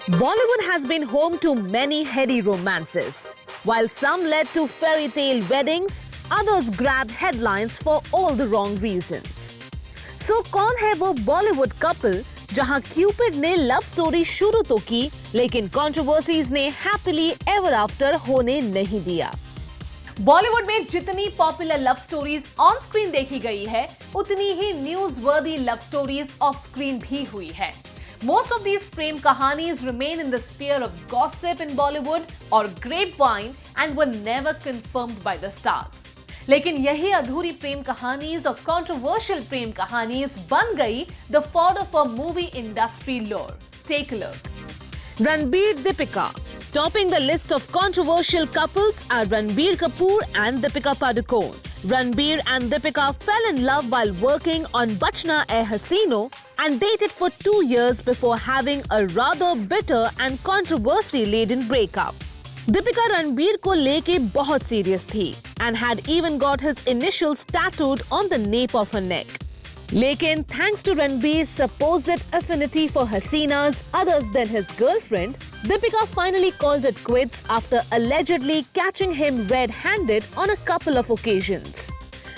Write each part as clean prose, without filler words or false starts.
Bollywood has been home to many heady romances. While some led to fairy tale weddings, others grabbed headlines for all the wrong reasons. So कौन है वो Bollywood couple जहां Cupid ने love story शुरू तो की लेकिन controversies ने हैप्पीली एवर आफ्टर होने नहीं दिया। बॉलीवुड में जितनी popular love stories on screen देखी गई है, उतनी ही न्यूज वर्दी लव स्टोरीज ऑफ स्क्रीन भी हुई है। Most of these Prem कहानीज remain in the sphere of gossip in Bollywood or grapevine and were never confirmed by the stars. लेकिन यही अधूरी प्रेम कहानीज और controversial प्रेम कहानीज बन गई the fodder for movie industry lore. Take a look. Ranbir Deepika. Topping the list of controversial couples are Ranbir Kapoor and Deepika Padukone. Ranbir and Deepika fell in love while working on Bachna Hai Hasino and dated for 2 years before having a rather bitter and controversy-laden breakup. Deepika Ranbir को लेके बहुत serious थी and had even got his initials tattooed on the nape of her neck. लेकिन thanks to Ranbir's supposed affinity for Hasinas others than his girlfriend, Deepika finally called it quits after allegedly catching him red-handed on a couple of occasions.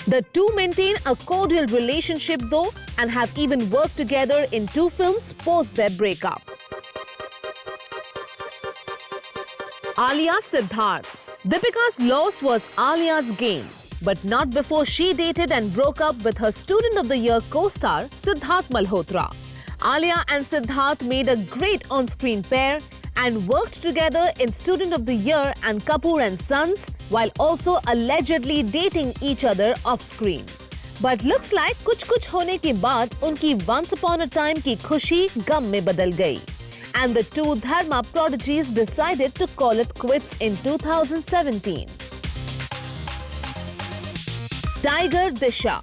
The two maintain a cordial relationship though and have even worked together in 2 films post their breakup. Alia Siddharth. Deepika's loss was Alia's gain. But not before she dated and broke up with her Student of the Year co-star Siddharth Malhotra. Alia and Siddharth made a great on-screen pair and worked together in Student of the Year and Kapoor and Sons while also allegedly dating each other off-screen. But looks like कुछ होने के बाद उनकी once upon a time की खुशी गम में बदल गई. And the two Dharma prodigies decided to call it quits in 2017. Tiger Disha.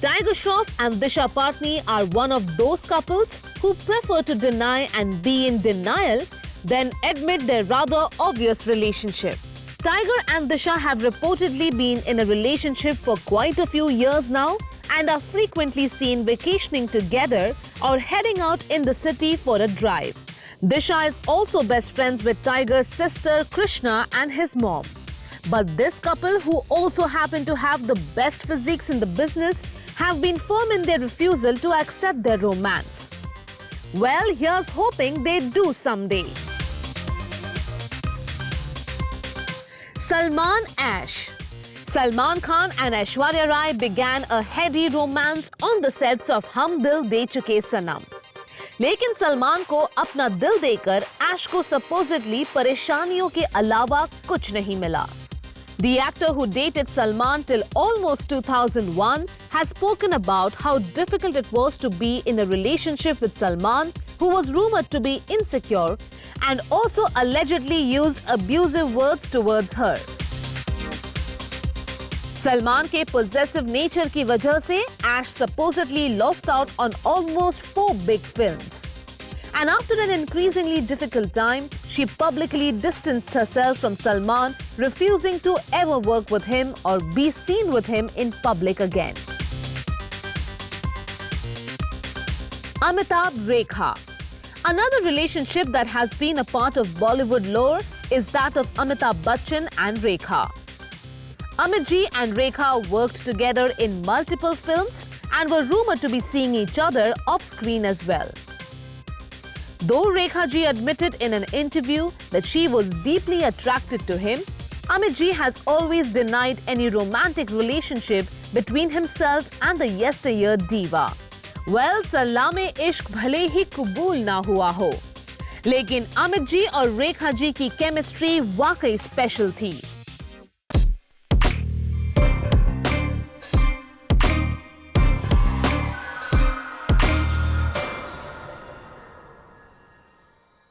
Tiger Shroff and Disha Patni are one of those couples who prefer to deny and be in denial than admit their rather obvious relationship. Tiger and Disha have reportedly been in a relationship for quite a few years now and are frequently seen vacationing together or heading out in the city for a drive. Disha is also best friends with Tiger's sister Krishna and his mom. But this couple, who also happen to have the best physiques in the business, have been firm in their refusal to accept their romance. Well, here's hoping they do someday. Salman Ash. Salman Khan and Aishwarya Rai began a heady romance on the sets of Hum Dil De Chuke Sanam. लेकिन सलमान को अपना दिल देकर ऐश को supposedly परेशानियों के अलावा कुछ नहीं मिला. The actor who dated Salman till almost 2001 has spoken about how difficult it was to be in a relationship with Salman, who was rumored to be insecure and also allegedly used abusive words towards her. Salman के possessive nature की वजह से Ash supposedly lost out on almost 4 big films. And after an increasingly difficult time, she publicly distanced herself from Salman, refusing to ever work with him or be seen with him in public again. Amitabh Rekha. Another relationship that has been a part of Bollywood lore is that of Amitabh Bachchan and Rekha. Amit ji and Rekha worked together in multiple films and were rumored to be seeing each other off screen as well. Though Rekha ji admitted in an interview that she was deeply attracted to him, Amit ji has always denied any romantic relationship between himself and the yesteryear diva. Well, salame-ishq bhale hi कबूल ना हुआ हो, लेकिन अमित जी और रेखा जी की chemistry वाकई special थी.